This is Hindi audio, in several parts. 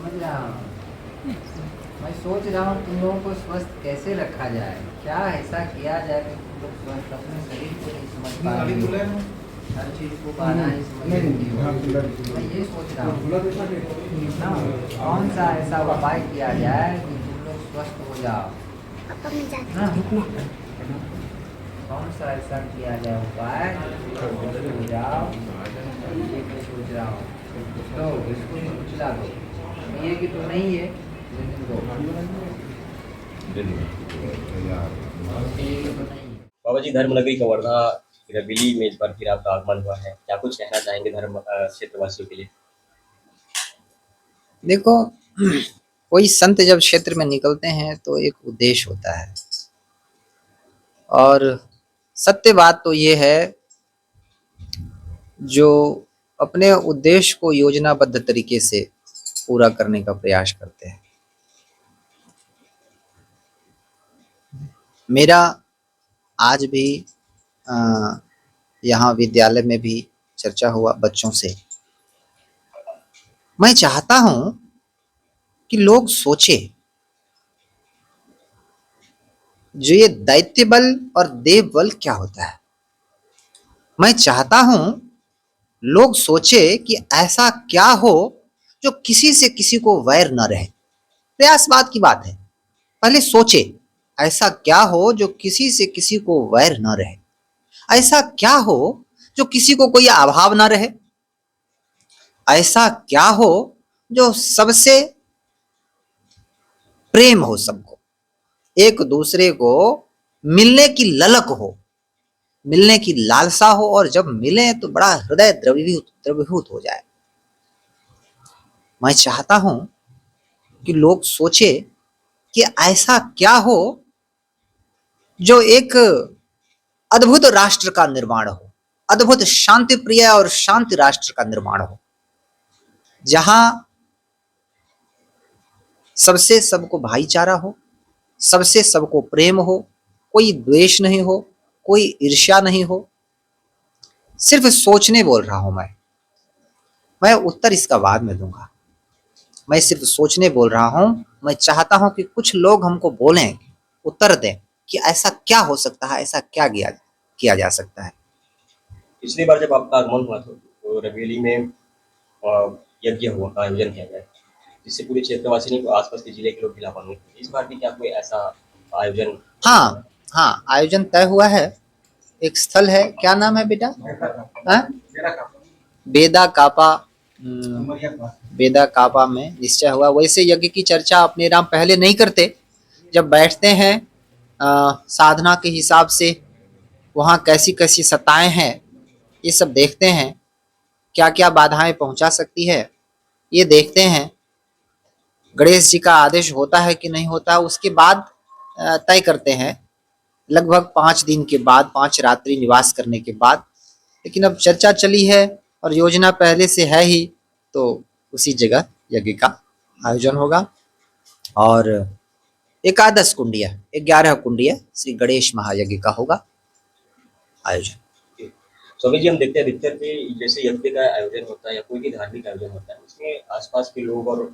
समझ रहा हूँ। मैं सोच रहा हूँ तुम लोगों को स्वस्थ कैसे रखा जाए, क्या ऐसा किया जाए कि तुम लोग स्वस्थ अपने शरीर को नहीं समझ पा रहे हो, हर चीज़ को बाधा ही समझ रही हो। मैं ये सोच रहा हूँ ना, कौन सा ऐसा उपाय किया जाए कि तुम लोग स्वस्थ हो जाओ ना। कौन सा ऐसा किया जाए उपाय स्वस्थ हो जाओ, ये मैं सोच रहा हूँ। तो इसको खिला दो, ये कि तो नहीं है लेकिन दो, ये कि तो नहीं है। बाबा जी, धर्म नगरी कवर्धा रबीली में इस बार फिर आपका आगमन हुआ है, क्या कुछ कहना चाहेंगे धर्म क्षेत्रवासियों के लिए? देखो, कोई संत जब क्षेत्र में निकलते हैं तो एक उद्देश्य होता है, और सत्य बात तो ये है, जो अपने उद्देश्य को योजनाबद्ध तरीके से पूरा करने का प्रयास करते हैं। मेरा आज भी यहाँ विद्यालय में भी चर्चा हुआ बच्चों से। मैं चाहता हूँ कि लोग सोचे, जो ये दैत्य बल और देव बल क्या होता है। मैं चाहता हूँ लोग सोचे कि ऐसा क्या हो जो किसी से किसी को वैर न रहे। प्रयासवाद की बात है, पहले सोचे ऐसा क्या हो जो किसी से किसी को वैर न रहे, ऐसा क्या हो जो किसी को कोई अभाव न रहे, ऐसा क्या हो जो सबसे प्रेम हो, सबको एक दूसरे को मिलने की ललक हो, मिलने की लालसा हो, और जब मिले तो बड़ा हृदय द्रवीभूत हो जाए। मैं चाहता हूं कि लोग सोचे कि ऐसा क्या हो जो एक अद्भुत राष्ट्र का निर्माण हो, अद्भुत शांति प्रिय और शांति राष्ट्र का निर्माण हो, जहां सबसे सबको भाईचारा हो, सबसे सबको प्रेम हो, कोई द्वेष नहीं हो, कोई ईर्ष्या नहीं हो। सिर्फ सोचने बोल रहा हूं मैं उत्तर इसका बाद में दूंगा। मैं सिर्फ सोचने बोल रहा हूं। मैं चाहता हूं कि कुछ लोग हमको बोलें, उत्तर दें कि ऐसा क्या हो सकता है, ऐसा क्या किया जा सकता है। पिछली बार जब आपका आगमन हुआ तो रबीली में यज्ञ हुआ का आयोजन किया गया, जिससे पूरे क्षेत्रवासी नहीं आसपास के जिले के लोग भी लाभान्वित हुए। इस बार भी क्या कोई ऐसा आयोजन होने वाला हाँ, हाँ, आयोजन तय हुआ है। एक स्थल है, क्या नाम है बेटा? हाँ? बेदा कापा। बेदा कापा में निश्चय हुआ। वैसे यज्ञ की चर्चा अपने राम पहले नहीं करते, जब बैठते हैं साधना के हिसाब से, वहाँ कैसी कैसी सत्ताएं हैं ये सब देखते हैं, क्या क्या बाधाएं पहुंचा सकती है ये देखते हैं, गणेश जी का आदेश होता है कि नहीं होता, उसके बाद तय करते हैं। लगभग 5 दिन के बाद, 5 रात्रि निवास करने के बाद। लेकिन अब चर्चा चली है और योजना पहले से है ही, तो उसी जगह यज्ञ का आयोजन होगा। और एकादश कुंडिया, 11 कुंडिया श्री गणेश महायज्ञ का होगा आयोजन। है? स्वामी जी, हम देखते हैं अधिकतर पे जैसे यज्ञ का आयोजन होता है या कोई भी धार्मिक आयोजन होता है, उसमें आसपास के लोग और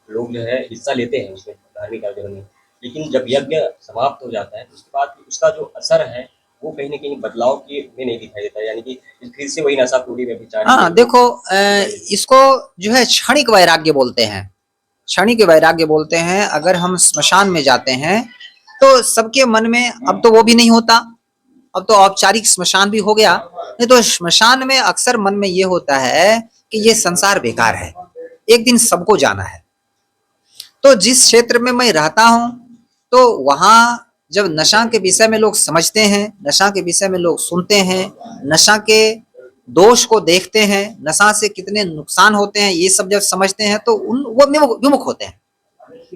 लोग जो है हिस्सा लेते हैं उसमें, धार्मिक आयोजन में। लेकिन जब यज्ञ समाप्त हो जाता है तो उसके बाद उसका जो असर है वो कहीं न कहीं बदलाव के में नहीं दिखाई देता है, यानी कि फिर से वही नशाखोरी, व्यभिचार, ये हाँ, लोग देखो, दिखाई देते हैं। इसको जो है क्षणिक वैराग्य बोलते हैं। क्षणिक वैराग्य बोलते हैं। अगर हम स्मशान में जाते हैं तो सबके मन में, अब तो वो भी नहीं होता, अब तो औपचारिक स्मशान भी हो गया, नहीं तो स्मशान में अक्सर मन में ये होता है कि ये संसार बेकार है, एक दिन सबको जाना है। तो जिस क्षेत्र में मैं रहता हूँ, तो वहाँ जब नशा के विषय में लोग समझते हैं, नशा के विषय में लोग सुनते हैं, नशा के दोष को देखते हैं, नशा से कितने नुकसान होते हैं ये सब जब समझते हैं, तो वो विमुख होते हैं,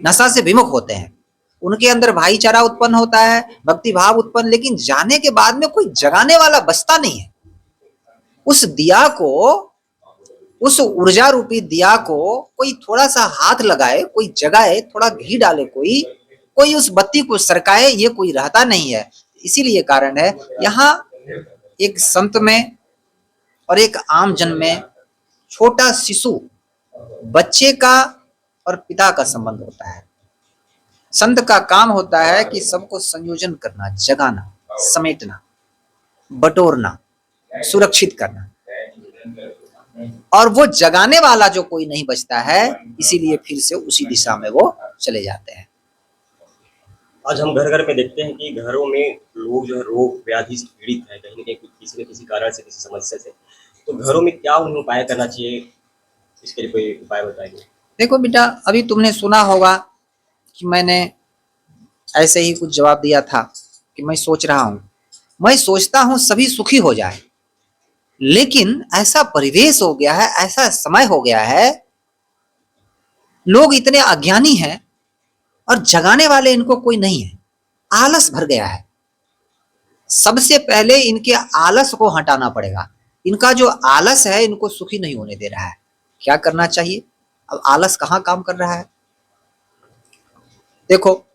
नशा से विमुख होते हैं। उनके अंदर भाईचारा उत्पन्न होता है, भक्ति भाव उत्पन्न, लेकिन जाने के बाद में कोई जगाने वाला बचता नहीं है। उस दिया को, उस ऊर्जा रूपी दिया को कोई थोड़ा सा हाथ लगाए, कोई जगाए, थोड़ा घी डाले, कोई कोई उस बत्ती को सरकाए, ये कोई रहता नहीं है। इसीलिए कारण है यहाँ एक संत में और एक आम जन में, छोटा शिशु बच्चे का और पिता का संबंध होता है। संत का काम होता है कि सबको संयोजन करना, जगाना, समेटना, बटोरना, सुरक्षित करना। और वो जगाने वाला जो कोई नहीं बचता है, इसीलिए फिर से उसी दिशा में वो चले जाते हैं। आज हम घर घर में देखते हैं कि घरों में लोग जो है रोग व्याधि से पीड़ित है, कहीं न कहीं किसी न किसी कारण से, किसी समस्या से। तो घरों में क्या उन्हें उपाय करना चाहिए, इसके लिए कोई उपाय बताइए? देखो बेटा, अभी तुमने सुना होगा कि मैंने ऐसे ही कुछ जवाब दिया था कि मैं सोच रहा हूं, मैं सोचता हूं सभी सुखी हो जाए, लेकिन ऐसा परिवेश हो गया है, ऐसा समय हो गया है, लोग इतने अज्ञानी हैं और जगाने वाले इनको कोई नहीं है। आलस भर गया है। सबसे पहले इनके आलस को हटाना पड़ेगा। इनका जो आलस है इनको सुखी नहीं होने दे रहा है। क्या करना चाहिए? अब आलस कहाँ काम कर रहा है? देखो,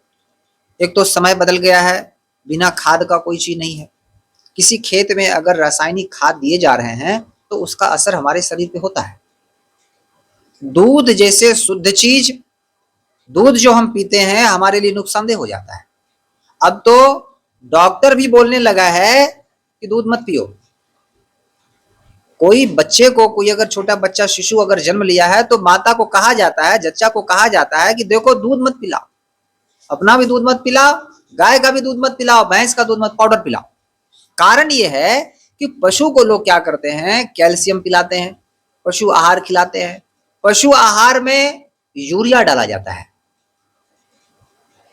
एक तो समय बदल गया है, बिना खाद का कोई चीज नहीं है। किसी खेत में अगर रासायनिक खाद दिए जा रहे हैं तो उसका असर हमारे शरीर पे होता है। दूध जैसे शुद्ध चीज, दूध जो हम पीते हैं हमारे लिए नुकसानदेह हो जाता है। अब तो डॉक्टर भी बोलने लगा है कि दूध मत पियो। कोई बच्चे को, कोई अगर छोटा बच्चा शिशु अगर जन्म लिया है तो माता को कहा जाता है, जच्चा को कहा जाता है कि देखो दूध मत पिलाओ, अपना भी दूध मत पिलाओ, गाय का भी दूध मत पिलाओ, भैंस का दूध मत, पाउडर पिलाओ। कारण ये है कि पशु को लोग क्या करते हैं, कैल्शियम पिलाते हैं, पशु आहार खिलाते हैं। पशु आहार में यूरिया डाला जाता है।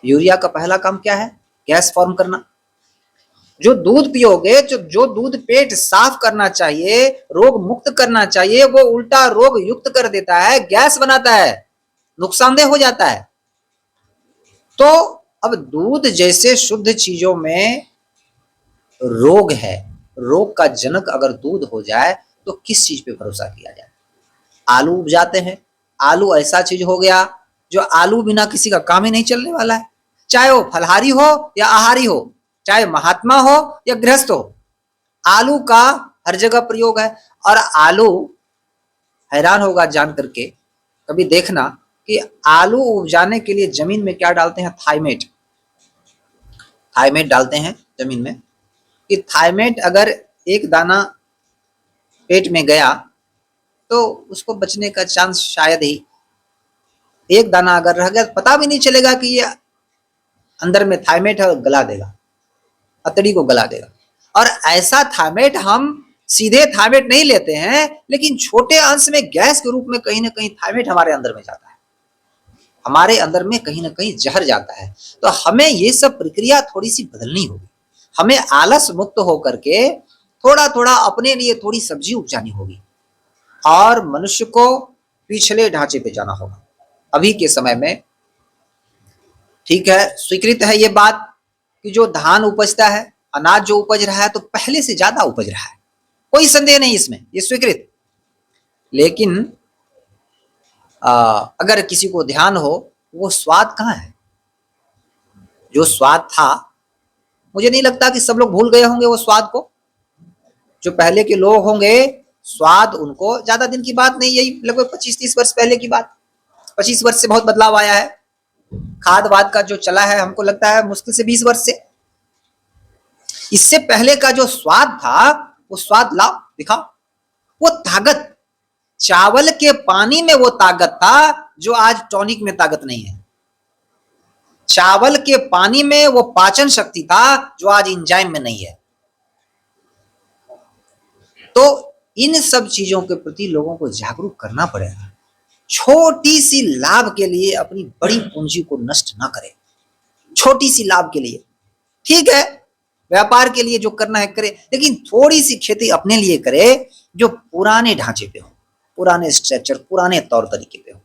यूरिया का पहला काम क्या है? गैस फॉर्म करना। जो दूध पियोगे, जो दूध पेट साफ करना चाहिए, रोग मुक्त करना चाहिए, वो उल्टा रोग युक्त कर देता है, गैस बनाता है, नुकसानदेह हो जाता है। तो अब दूध जैसे शुद्ध चीजों में रोग है, रोग का जनक अगर दूध हो जाए तो किस चीज पे भरोसा किया जाए? आलू उपजाते हैं, आलू ऐसा चीज हो गया जो आलू बिना किसी का काम ही नहीं चलने वाला है। चाहे वो फलहारी हो या आहारी हो, चाहे महात्मा हो या गृहस्थ हो, आलू का हर जगह प्रयोग है। और आलू, हैरान होगा जान करके, कभी देखना कि आलू उपजाने के लिए जमीन में क्या डालते हैं? थाइमेट। थाइमेट डालते हैं जमीन में कि थाइमेट अगर एक दाना पेट में गया तो उसको बचने का चांस शायद ही, एक दाना अगर रह गया पता भी नहीं चलेगा कि ये अंदर में थाइमेट है, गला देगा, अतड़ी को गला देगा। और ऐसा थाइमेट हम सीधे थाइमेट नहीं लेते हैं, लेकिन छोटे अंश में गैस के रूप में कहीं ना कहीं थाइमेट हमारे अंदर में जाता है, हमारे अंदर में कहीं ना कहीं जहर जाता है। तो हमें ये सब प्रक्रिया थोड़ी सी बदलनी होगी। हमें आलस मुक्त होकर के थोड़ा थोड़ा अपने लिए थोड़ी सब्जी उपजानी होगी और मनुष्य को पिछले ढांचे पे जाना होगा। अभी के समय में ठीक है, स्वीकृत है ये बात कि जो धान उपजता है, अनाज जो उपज रहा है, तो पहले से ज्यादा उपज रहा है, कोई संदेह नहीं इसमें, ये स्वीकृत। लेकिन अगर किसी को ध्यान हो, वो स्वाद कहाँ है? जो स्वाद था, मुझे नहीं लगता कि सब लोग भूल गए होंगे वो स्वाद को। जो पहले के लोग होंगे, स्वाद उनको ज्यादा दिन की बात नहीं, यही लगभग 25-30 वर्ष पहले की बात। 25 वर्ष से बहुत बदलाव आया है। खाद वाद का जो चला है, हमको लगता है मुश्किल से 20 वर्ष से। इससे पहले का जो स्वाद था, वो स्वाद लाओ दिखाओ, वो ताकत, चावल के पानी में वो ताकत था जो आज टॉनिक में ताकत नहीं है। चावल के पानी में वो पाचन शक्ति था जो आज एंजाइम में नहीं है। तो इन सब चीजों के प्रति लोगों को जागरूक करना पड़ेगा। छोटी सी लाभ के लिए अपनी बड़ी पूंजी को नष्ट ना करें। छोटी सी लाभ के लिए ठीक है, व्यापार के लिए जो करना है करे, लेकिन थोड़ी सी खेती अपने लिए करे जो पुराने ढांचे पे हो, पुराने स्ट्रक्चर, पुराने तौर तरीके पे हो।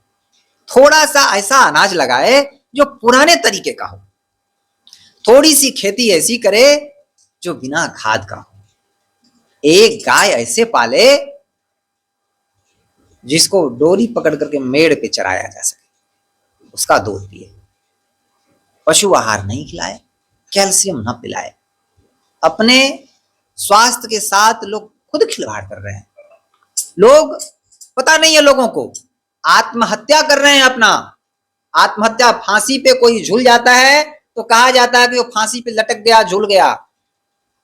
थोड़ा सा ऐसा अनाज लगाए जो पुराने तरीके का हो। थोड़ी सी खेती ऐसी करे जो बिना खाद का हो। एक गाय ऐसे पाले जिसको डोरी पकड़ करके मेड़ पे चराया जा सके, उसका दूध पिए। पशु आहार नहीं खिलाए, कैल्शियम न पिलाए। अपने स्वास्थ्य के साथ लोग खुद खिलवाड़ कर रहे हैं। लोग, पता नहीं है लोगों को, आत्महत्या कर रहे हैं अपना, आत्महत्या, फांसी पे कोई झूल जाता है तो कहा जाता है कि वो फांसी पे लटक गया, झूल गया।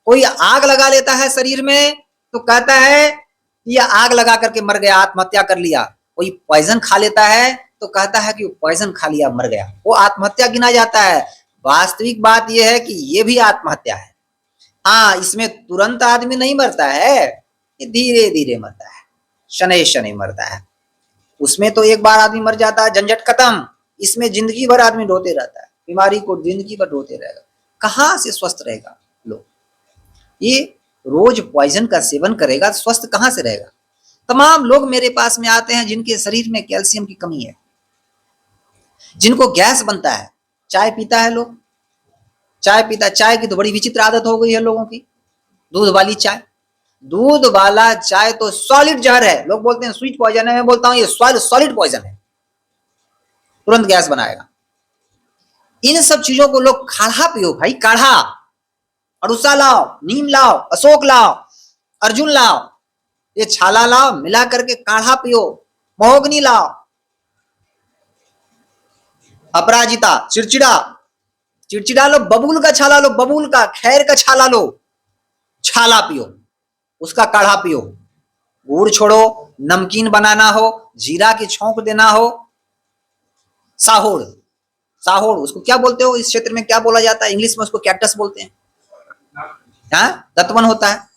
कोई आग लगा लेता है शरीर में तो कहता है कि ये आग लगा करके मर गया, आत्महत्या कर लिया। कोई पॉइजन खा लेता है तो कहता है कि वो पॉइजन खा लिया, मर गया, वो आत्महत्या गिना जाता है। वास्तविक बात यह है कि ये भी आत्महत्या है। हाँ, इसमें तुरंत आदमी नहीं मरता है, ये धीरे धीरे मरता है, शनै शनै मरता है। उसमें तो एक बार आदमी मर जाता है, झंझट खत्म। इसमें जिंदगी भर आदमी ढोते रहता है, बीमारी को जिंदगी भर ढोते रहेगा। कहाँ से स्वस्थ रहेगा लोग? ये रोज पॉइजन का सेवन करेगा तो स्वस्थ कहाँ से रहेगा? तमाम लोग मेरे पास में आते हैं जिनके शरीर में कैल्शियम की कमी है, जिनको गैस बनता है। चाय पीता है लोग, चाय पीता है, चाय की तो बड़ी विचित्र आदत हो गई है लोगों की, दूध वाली चाय। दूध वाला चाय तो सॉलिड जहर है। लोग बोलते हैं स्वीट पॉइजन है, मैं बोलता हूं ये सॉलिड पॉइजन है, तुरंत गैस बनाएगा। इन सब चीजों को लोग काढ़ा पियो भाई, काढ़ा। अड़ूसा लाओ, नीम लाओ, अशोक लाओ, अर्जुन लाओ, ये छाला लाओ, मिला करके काढ़ा पियो। महोगनी लाओ, अपराजिता, चिड़चिड़ा, चिड़चिड़ा लो, बबूल का छाला लो, बबूल का, खैर का छाला लो, छाला पियो, उसका काढ़ा पियो। गुड़ छोड़ो, नमकीन बनाना हो, जीरा की छौंक देना हो, साहोड़, साहोड़ उसको क्या बोलते हो? इस क्षेत्र में क्या बोला जाता है? इंग्लिश में उसको कैक्टस बोलते हैं। हाँ, दतवन होता है।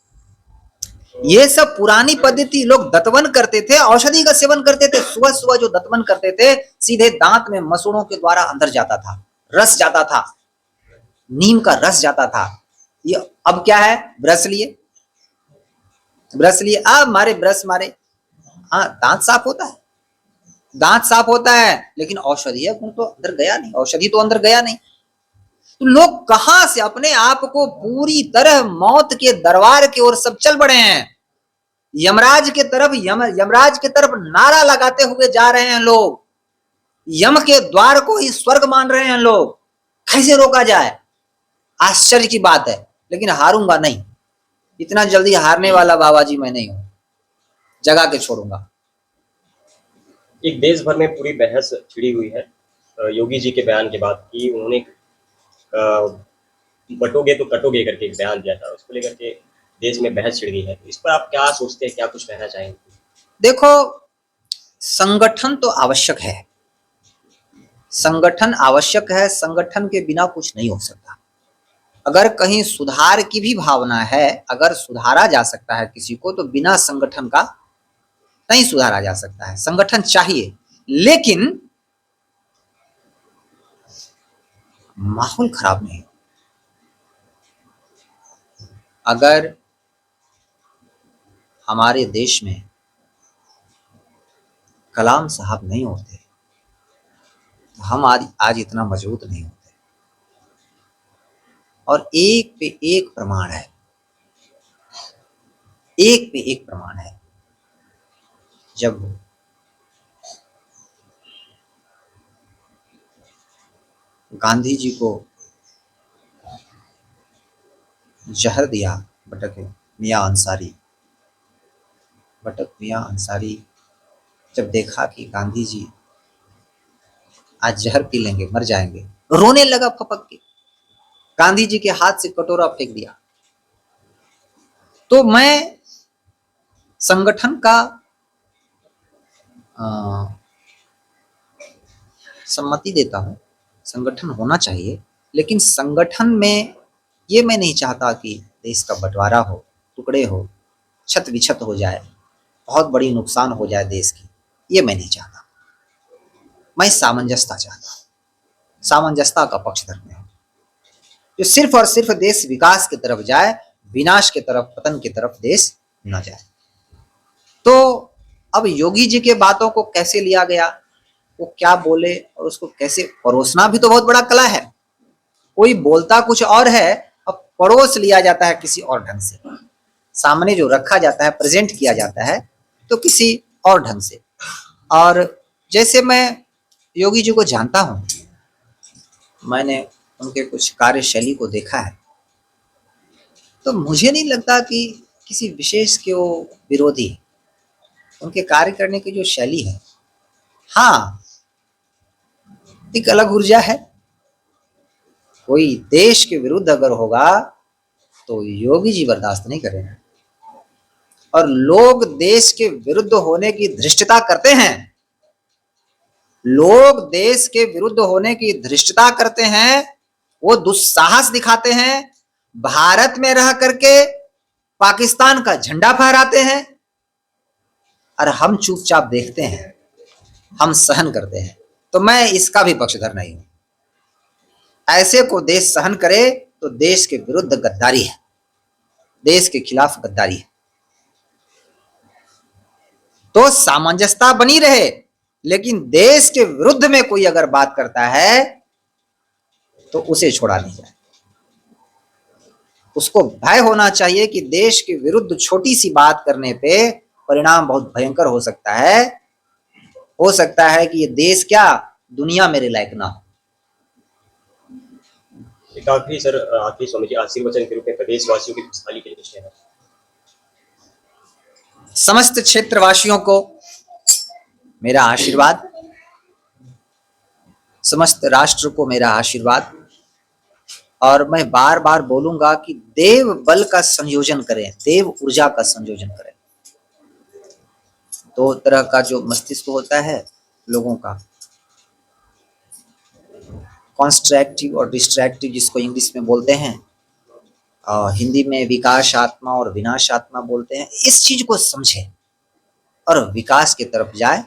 ये सब पुरानी पद्धति, लोग दतवन करते थे, औषधि का सेवन करते थे। सुबह सुबह जो दतवन करते थे, सीधे दांत में मसूड़ों के द्वारा अंदर जाता था, रस जाता था, नीम का रस जाता था। ये अब क्या है? ब्रश लिए, ब्रश लिए, अब मारे, ब्रश मारे, हाँ दांत साफ होता है, दांत साफ होता है, लेकिन औषधीय गुण तो अंदर गया नहीं, औषधि तो अंदर गया नहीं। तो लोग कहां से अपने आप को पूरी तरह मौत के दरबार की ओर सब चल पड़े हैं। यमराज के तरफ, यमराज के तरफ नारा लगाते हुए जा रहे हैं लोग। यम के द्वार को ही स्वर्ग मान रहे हैं लोग। कैसे रोका जाए? आश्चर्य की बात है, लेकिन हारूंगा नहीं। इतना जल्दी हारने वाला बाबा जी मैं नहीं हूं, जगा के छोड़ूंगा। एक देश भर में पूरी बहस छिड़ी हुई है योगी जी के बयान के बाद कि उन्होंने बटोगे तो कटोगे करके एक बयान दिया था, उसको लेकर के देश में बहस छिड़ गई है। इस पर आप क्या सोचते हैं, क्या कुछ कहना चाहेंगे? देखो, संगठन तो आवश्यक है, संगठन आवश्यक है, संगठन के बिना कुछ नहीं हो सकता। अगर कहीं सुधार की भी भावना है, अगर सुधारा जा सकता है किसी को, तो बिना संगठन का नहीं सुधारा जा सकता है। संगठन चाहिए, लेकिन माहौल खराब नहीं। अगर हमारे देश में कलाम साहब नहीं होते तो हम आज इतना मजबूत नहीं होते। और एक पे एक प्रमाण है, एक पे एक प्रमाण है। जब गांधी जी को जहर दिया बटक मियां अंसारी, बटक मियां अंसारी जब देखा कि गांधी जी आज जहर पी लेंगे, मर जाएंगे, रोने लगा फपक के, गांधी जी के हाथ से कटोरा फेंक दिया। तो मैं संगठन का सम्मति देता हूं, संगठन होना चाहिए, लेकिन संगठन में ये मैं नहीं चाहता कि देश का बंटवारा हो, टुकड़े हो, छत विछत हो जाए, बहुत बड़ी नुकसान हो जाए देश की, ये मैं नहीं चाहता। मैं सामंजस्यता चाहता हूँ, सामंजस्यता का पक्ष धरते हैं, जो सिर्फ और सिर्फ देश विकास की तरफ जाए, विनाश की तरफ, पतन की तरफ देश न जाए। तो अब योगी जी के बातों को कैसे लिया गया, वो क्या बोले और उसको कैसे परोसना भी तो बहुत बड़ा कला है। कोई बोलता कुछ और है, अब परोस लिया जाता है किसी और ढंग से, सामने जो रखा जाता है, प्रेजेंट किया जाता है तो किसी और ढंग से। और जैसे मैं योगी जी को जानता हूं, मैंने उनके कुछ कार्यशैली को देखा है, तो मुझे नहीं लगता कि किसी विशेष के वो विरोधी है। उनके कार्य करने की जो शैली है, हाँ एक अलग ऊर्जा है। कोई देश के विरुद्ध अगर होगा तो योगी जी बर्दाश्त नहीं करेंगे। और लोग देश के विरुद्ध होने की धृष्टता करते हैं, लोग देश के विरुद्ध होने की धृष्टता करते हैं, वो दुस्साहस दिखाते हैं, भारत में रह करके पाकिस्तान का झंडा फहराते हैं, और हम चुपचाप देखते हैं, हम सहन करते हैं। तो मैं इसका भी पक्षधर नहीं हूं। ऐसे को देश सहन करे तो देश के विरुद्ध गद्दारी है, देश के खिलाफ गद्दारी है। तो सामंजस्यता बनी रहे, लेकिन देश के विरुद्ध में कोई अगर बात करता है तो उसे छोड़ा नहीं जाए। उसको भय होना चाहिए कि देश के विरुद्ध छोटी सी बात करने पे परिणाम बहुत भयंकर हो सकता है। हो सकता है कि ये देश क्या दुनिया मेरे लायक ना हो। एक आखिरी सर, आखिरी स्वामी जी आशीर्वचन के रूप में प्रदेशवासियों की खुशहाली के लिए कुछ कहना। समस्त क्षेत्रवासियों को मेरा आशीर्वाद, समस्त राष्ट्र को मेरा आशीर्वाद। और मैं बार बार बोलूंगा कि देव बल का संयोजन करें, देव ऊर्जा का संयोजन करें। दो तरह का जो मस्तिष्क होता है लोगों का, कॉन्स्ट्रक्टिव और डिस्ट्रक्टिव, जिसको इंग्लिश में बोलते हैं, और हिंदी में विकास आत्मा और विनाश आत्मा बोलते हैं। इस चीज को समझे और विकास की तरफ जाए।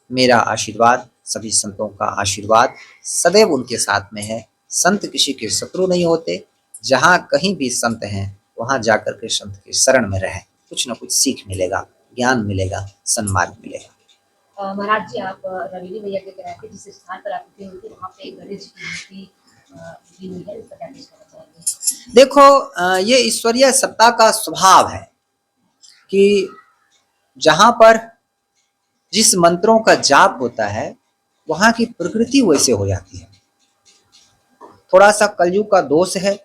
मेरा आशीर्वाद, सभी संतों का आशीर्वाद सदैव उनके साथ में है। संत किसी के शत्रु नहीं होते। जहाँ कहीं भी संत हैं वहां जाकर के संत के शरण में रहे, कुछ ना कुछ सीख मिलेगा, ज्ञान मिलेगा, सन्मार्ग मिलेगा। महाराज जी, आप रवेली में यज्ञ कराए थे, जिस स्थान पर आप उठे हुए थे वहाँ पे गणेश जी की मूर्ति भी हुई है, इसका क्या कहना चाहेंगे? देखो, ये ईश्वरीय सत्ता का स्वभाव है कि जहां पर जिस मंत्रों का जाप होता है वहां की प्रकृति वैसे हो जाती है। थोड़ा सा कलयुग का दोष है,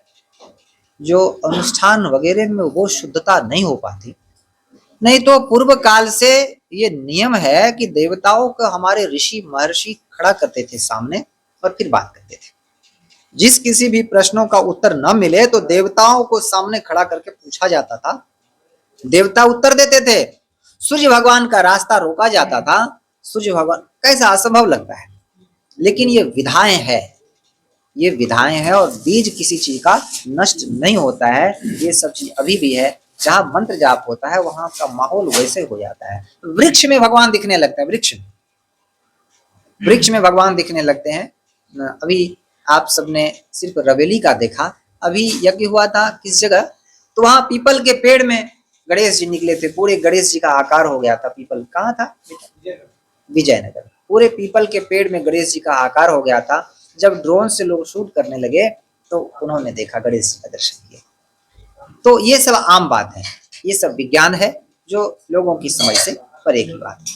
जो अनुष्ठान वगैरह में वो शुद्धता नहीं हो पाती। नहीं तो पूर्व काल से ये नियम है कि देवताओं को हमारे ऋषि महर्षि खड़ा करते थे सामने और फिर बात करते थे। जिस किसी भी प्रश्नों का उत्तर न मिले तो देवताओं को सामने खड़ा करके पूछा जाता था, देवता उत्तर देते थे। सूर्य भगवान का रास्ता रोका जाता था। सूर्य भगवान, कैसा असंभव लगता है, लेकिन ये विधाएं है, ये विधाएं है। और बीज किसी चीज का नष्ट नहीं होता है। ये सब चीज अभी भी है। जहां मंत्र जाप होता है वहां का माहौल वैसे हो जाता है। वृक्ष में भगवान दिखने लगते हैं, वृक्ष में भगवान दिखने लगते हैं। अभी आप सबने सिर्फ रवेली का देखा, अभी यज्ञ हुआ था किस जगह, तो वहां पीपल के पेड़ में गणेश जी निकले थे। पूरे गणेश जी का आकार हो गया था। पीपल कहाँ था? विजयनगर। पूरे पीपल के पेड़ में गणेश जी का आकार हो गया था। जब ड्रोन से लोग शूट करने लगे तो उन्होंने देखा, गणेश जी का दर्शन किया। तो ये सब आम बात है, ये सब विज्ञान है जो लोगों की समझ से परे की बात है।